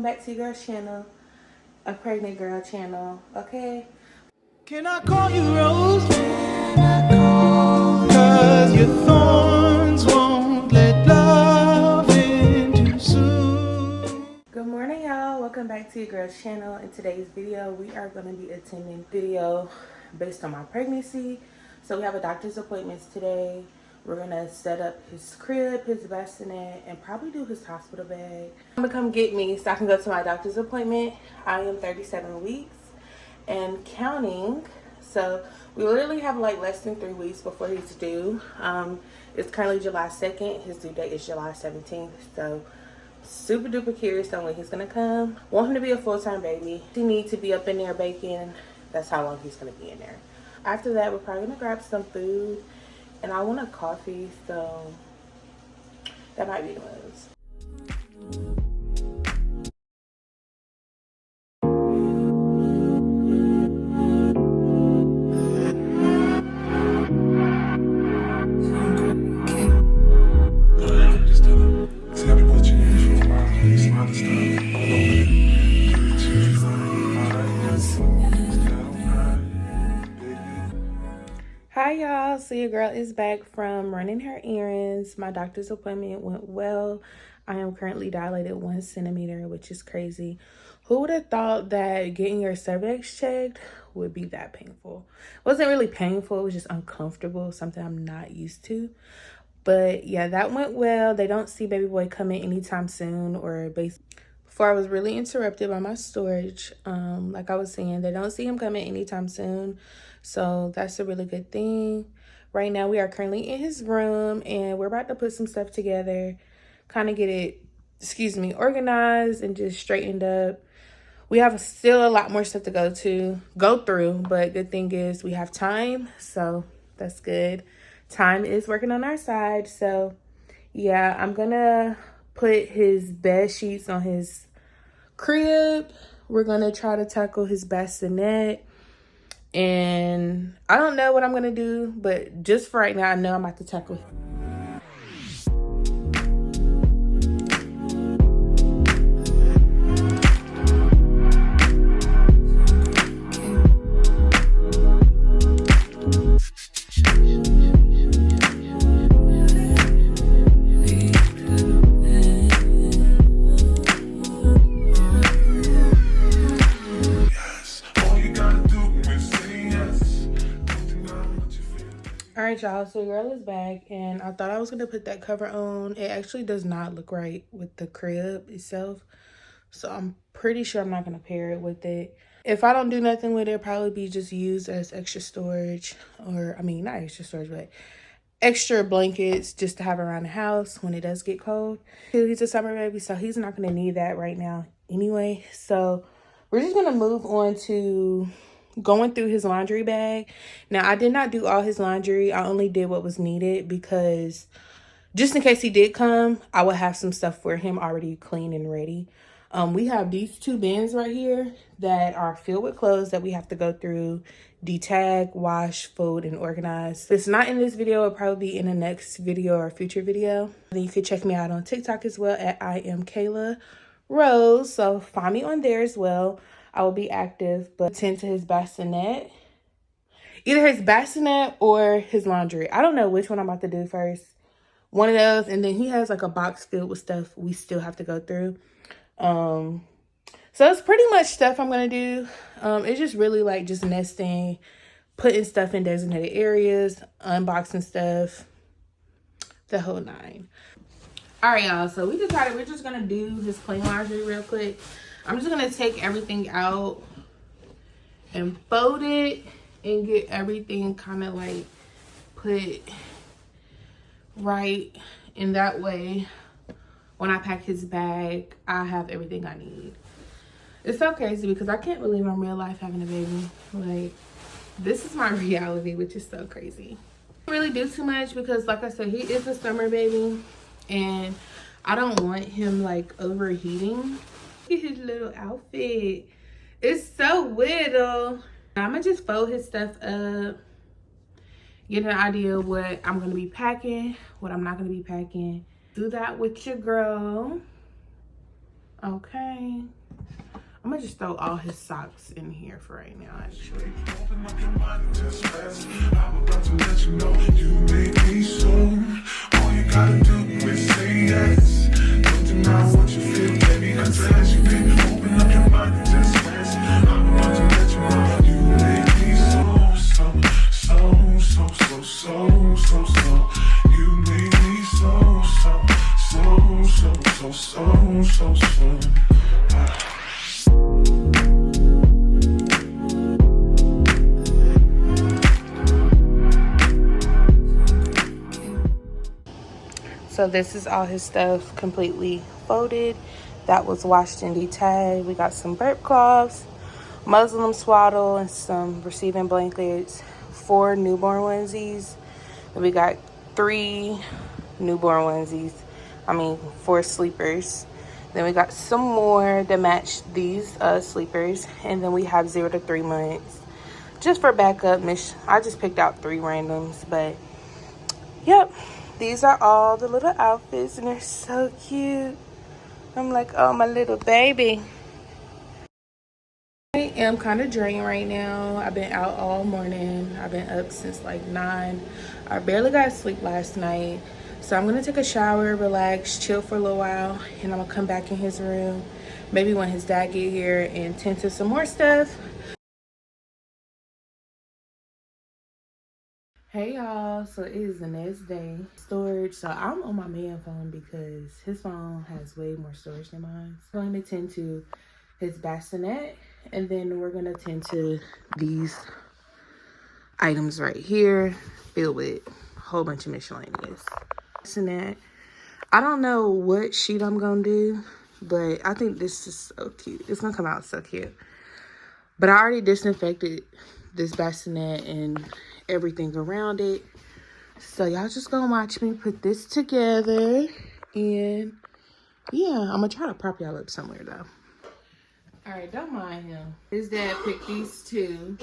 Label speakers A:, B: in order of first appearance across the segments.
A: Back to your girl's channel, a pregnant girl channel, okay?
B: Can I call you Rose? Can I call? 'Cause your thorns won't let love in too soon.
A: Good morning, y'all. Welcome back to your girl's channel. In today's video, we are going to be attending video based on my pregnancy. So we have a doctor's appointment today. We're going to set up his crib, his bassinet, and probably do his hospital bag. I'm going to come get me so I can go to my doctor's appointment. I am 37 weeks and counting. So we literally have like less than 3 weeks before he's due. It's currently July 2nd. His due date is July 17th. So super duper curious on when he's gonna come. Want him to be a full-time baby. He needs to be up in there baking. That's how long he's gonna be in there. After that, we're probably gonna grab some food, and I want a coffee, so that might be the moves. Hi y'all, so your girl is back from running her errands. My doctor's appointment went well. I am currently dilated 1 centimeter, which is crazy. Who would have thought that getting your cervix checked would be that painful? It wasn't really painful, it was just uncomfortable, something I'm not used to. But yeah, that went well. They don't see baby boy coming anytime soon, or before I was really interrupted by my storage. Like I was saying, they don't see him coming anytime soon. So that's a really good thing. Right now, we are currently in his room and we're about to put some stuff together, kind of get it, organized and just straightened up. We have still a lot more stuff to go through, but good thing is we have time, so that's good. Time is working on our side. So yeah, I'm gonna put his bed sheets on his crib. We're gonna try to tackle his bassinet. And I don't know what I'm gonna do, but just for right now, I know I'm about to tackle him. All right, y'all, so your girl is back, and I thought I was gonna put that cover on. It actually does not look right with the crib itself, so I'm pretty sure I'm not gonna pair it with it. If I don't do nothing with it, it'll probably be just used as extra storage, or I mean, not extra storage, but extra blankets just to have around the house when it does get cold. He's a summer baby, so he's not gonna need that right now anyway. So we're just gonna move on to going through his laundry bag. Now, I did not do all his laundry. I only did what was needed because just in case he did come, I would have some stuff for him already clean and ready. We have these 2 bins right here that are filled with clothes that we have to go through, detag, wash, fold, and organize. It's not in this video. It'll probably be in the next video or future video. Then you can check me out on TikTok as well at I am Kayla Rose. So find me on there as well. I will be active, but tend to his bassinet. Either his bassinet or his laundry. I don't know which one I'm about to do first. One of those, and then he has like a box filled with stuff we still have to go through. So it's pretty much stuff I'm gonna do. It's just really like just nesting, putting stuff in designated areas, unboxing stuff, the whole 9. All right, y'all, so we decided we're just gonna do his clean laundry real quick. I'm just gonna take everything out and fold it and get everything kind of like put right, in that way when I pack his bag, I have everything I need. It's so crazy because I can't believe I'm real life having a baby. Like, this is my reality, which is so crazy. I don't really do too much because, like I said, he is a summer baby and I don't want him like overheating. Look at his little outfit. It's so little. I'm gonna just fold his stuff up, get an idea of what I'm gonna be packing, what I'm not gonna be packing. Do that with your girl. Okay. I'm gonna just throw all his socks in here for right now, actually.
B: Open up your mind and just rest. I'm about to let you know you make me so. All you gotta do is say yes. Don't deny what you feel, baby, confess you baby. Open up your mind and just rest. I'm about to let you know you make me so, so, so, so, so, so, so, so. You make me so, so, so, so, so, so, so, so.
A: So this is all his stuff completely folded. That was washed and detailed. We got some burp cloths, Muslim swaddle, and some receiving blankets, 4 newborn onesies. And we got 3 newborn onesies. 4 sleepers. Then we got some more that match these sleepers. And then we have 0 to 3 months. Just for backup, I just picked out 3 randoms, but yep. These are all the little outfits, and they're so cute. I'm like, oh, my little baby. I am kind of drained right now. I've been out all morning. I've been up since like 9. I barely got sleep last night. So I'm going to take a shower, relax, chill for a little while, and I'm going to come back in his room. Maybe when his dad get here and tend to some more stuff. Hey y'all, so it is the next day. Storage, so I'm on my man phone because his phone has way more storage than mine. So I'm going to tend to his bassinet, and then we're going to tend to these items right here filled with a whole bunch of miscellaneous. Bassinet, I don't know what sheet I'm going to do, but I think this is so cute. It's going to come out so cute. But I already disinfected this bassinet and everything around it. So y'all just gonna watch me put this together. And yeah, I'm gonna try to prop y'all up somewhere though. Alright, don't mind him. His dad picked these 2,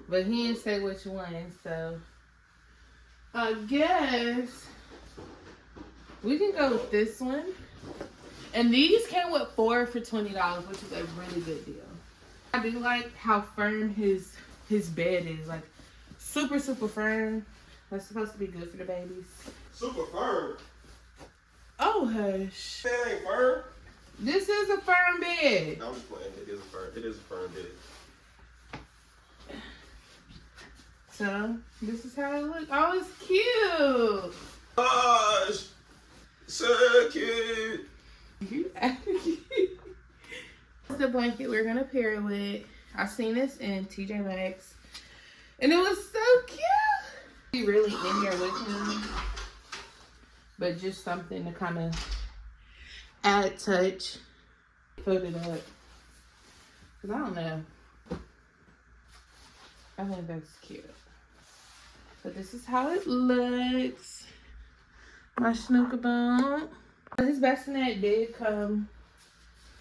A: but he didn't say which one, so I guess we can go with this one. And these came with 4 for $20, which is a really good deal. I do like how firm his bed is, like super firm. That's supposed to be good for the babies.
C: Super firm.
A: Oh hush.
C: That ain't firm.
A: This is a firm bed.
C: No, I'm just playing. It is a firm bed.
A: So this is how it looks. Oh, it's cute.
C: Gosh, so cute.
A: The blanket we're gonna pair it with. I seen this in TJ Maxx, and it was so cute. Be really in here with him, but just something to kind of add touch. Put it up, cause I don't know. I think that's cute. So this is how it looks. My snooker bone. His bassinet did come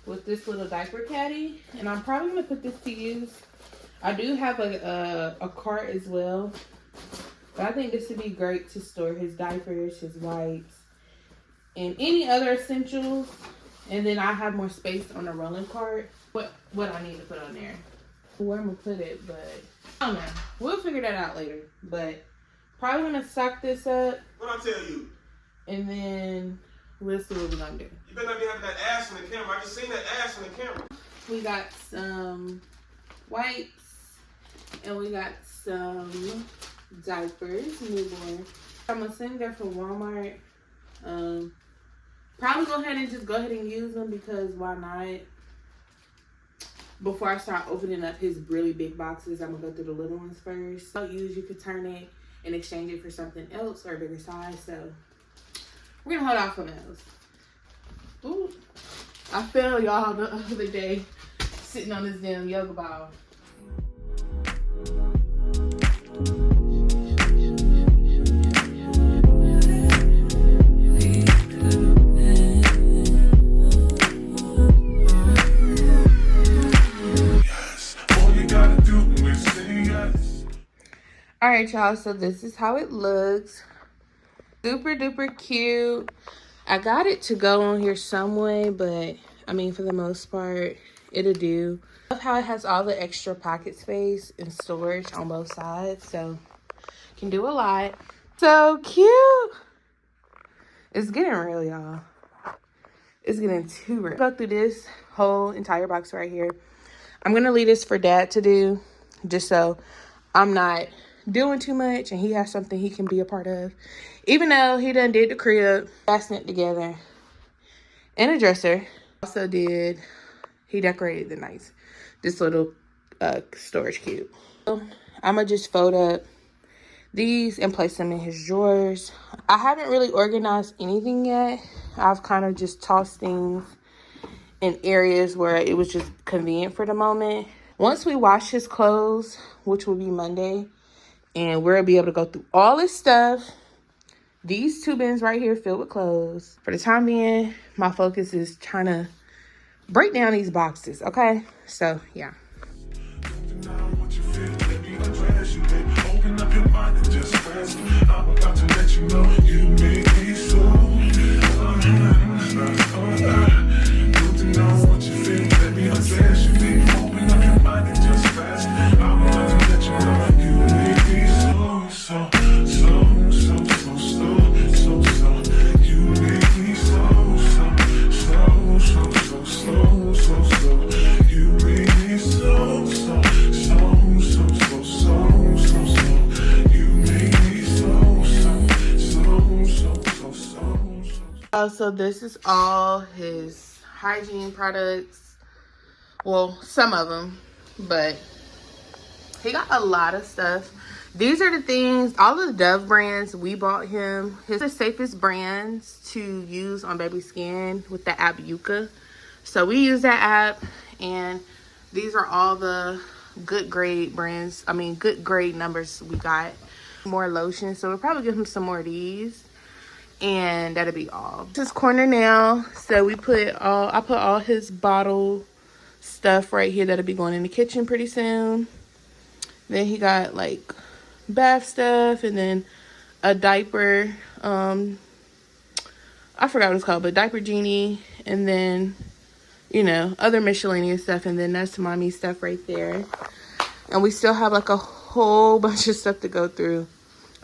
A: with this little diaper caddy, and I'm probably gonna put this to use. I do have a cart as well, but I think this would be great to store his diapers, his wipes, and any other essentials. And then I have more space on the rolling cart. What I need to put on there, where I'm gonna put it, but I don't know. We'll figure that out later. But probably gonna sock this up.
C: What I tell you?
A: And then we'll see what we're gonna do.
C: You better not be having that ass on the camera. I just seen that ass on the camera.
A: We got some wipes, and we got some diapers, newborn. I'm gonna send them from Walmart. Probably go ahead and use them, because why not? Before I start opening up his really big boxes, I'm gonna go through the little ones first. Don't use, you could turn it and exchange it for something else or a bigger size. So we're gonna hold off on those. Ooh, I fell y'all the other day sitting on this damn yoga ball. All right, y'all, so this is how it looks. Super duper cute. I got it to go on here some way, but I mean, for the most part, it'll do. I love how it has all the extra pocket space and storage on both sides, so can do a lot. So cute. It's getting real, y'all. It's getting too real. Go through this whole entire box right here. I'm gonna leave this for Dad to do, just so I'm not doing too much and he has something he can be a part of. Even though he done did the crib, bassinet together, and a dresser. Also he decorated the nice, this little storage cube. So I'm gonna just fold up these and place them in his drawers. I haven't really organized anything yet. I've kind of just tossed things in areas where it was just convenient for the moment. Once we wash his clothes, which will be Monday, and we'll be able to go through all his stuff. These 2 bins right here filled with clothes. For the time being, my focus is trying to break down these boxes, okay? So, yeah.
B: Open up your mind and just rest. I'm about to let you know you make me so. Don't deny what you feel, let me undress you, baby. Open up your mind and just rest. I'm about to let you know you make me so. You make me so. You make me so.
A: So this is all his hygiene products. Well, some of them, but he got a lot of stuff. These are the things, all of the Dove brands we bought him. His the safest brands to use on baby skin with the app Yuka. So we use that app, and these are all the good grade brands. I mean, good grade numbers we got. More lotion, so we'll probably give him some more of these. And that'll be all. This is corner now. So I put all his bottle stuff right here that'll be going in the kitchen pretty soon. Then he got like bath stuff, and then a diaper. I forgot what it's called, but diaper genie, and then, you know, other miscellaneous stuff, and then that's mommy stuff right there. And we still have like a whole bunch of stuff to go through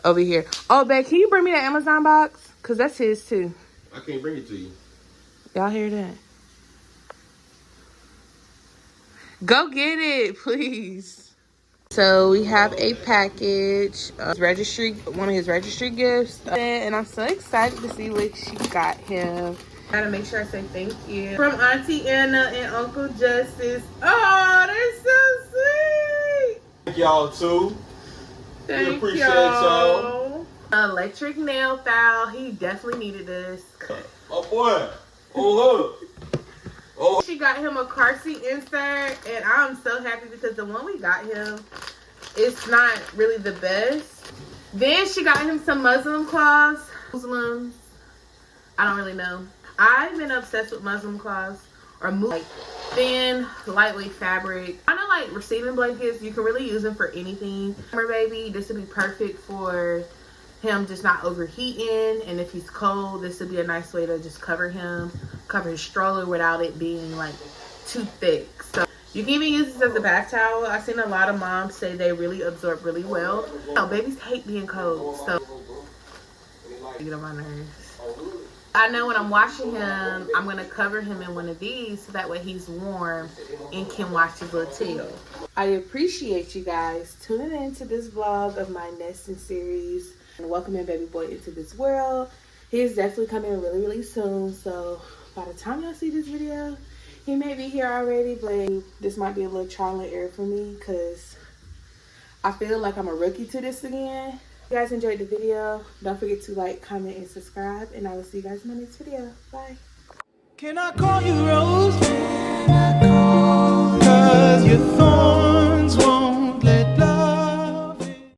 A: over here. Oh, babe, can you bring me that Amazon box? Because that's his too.
C: I can't bring it to you.
A: Y'all hear that? Go get it, please. So we have a package of registry, one of his registry gifts. And I'm so excited to see what she got him. Gotta make sure I say thank you. From Auntie Anna and Uncle Justice. Oh, they're so sweet.
C: Thank y'all too.
A: Thank
C: we appreciate y'all.
A: Electric nail file. He definitely needed this.
C: Oh boy. Oh look. Oh.
A: She got him a car seat insert, and I'm so happy because the one we got him, it's not really the best. Then she got him some Muslim cloths. Muslims, I don't really know. I've been obsessed with Muslim cloths, or like thin, lightweight fabric. Kind of like receiving blankets. You can really use them for anything. Summer baby, this would be perfect for him just not overheating, and if he's cold, this would be a nice way to just cover him, cover his stroller without it being like too thick. So you can even use this as a bath towel. I've seen a lot of moms say they really absorb really well. No, babies hate being cold, so get on my nerves. I know when I'm washing him, I'm gonna cover him in one of these so that way he's warm and can wash his little tail. I appreciate you guys tuning in to this vlog of my nesting series and welcoming baby boy into this world. He is definitely coming really, really soon. So by the time y'all see this video, he may be here already, but this might be a little trial and error for me because I feel like I'm a rookie to this again. If you guys enjoyed the video, don't forget to like, comment, and subscribe, and I will see you guys in my next video. Bye.
D: Can I call you Rose? Can I call? 'Cause you're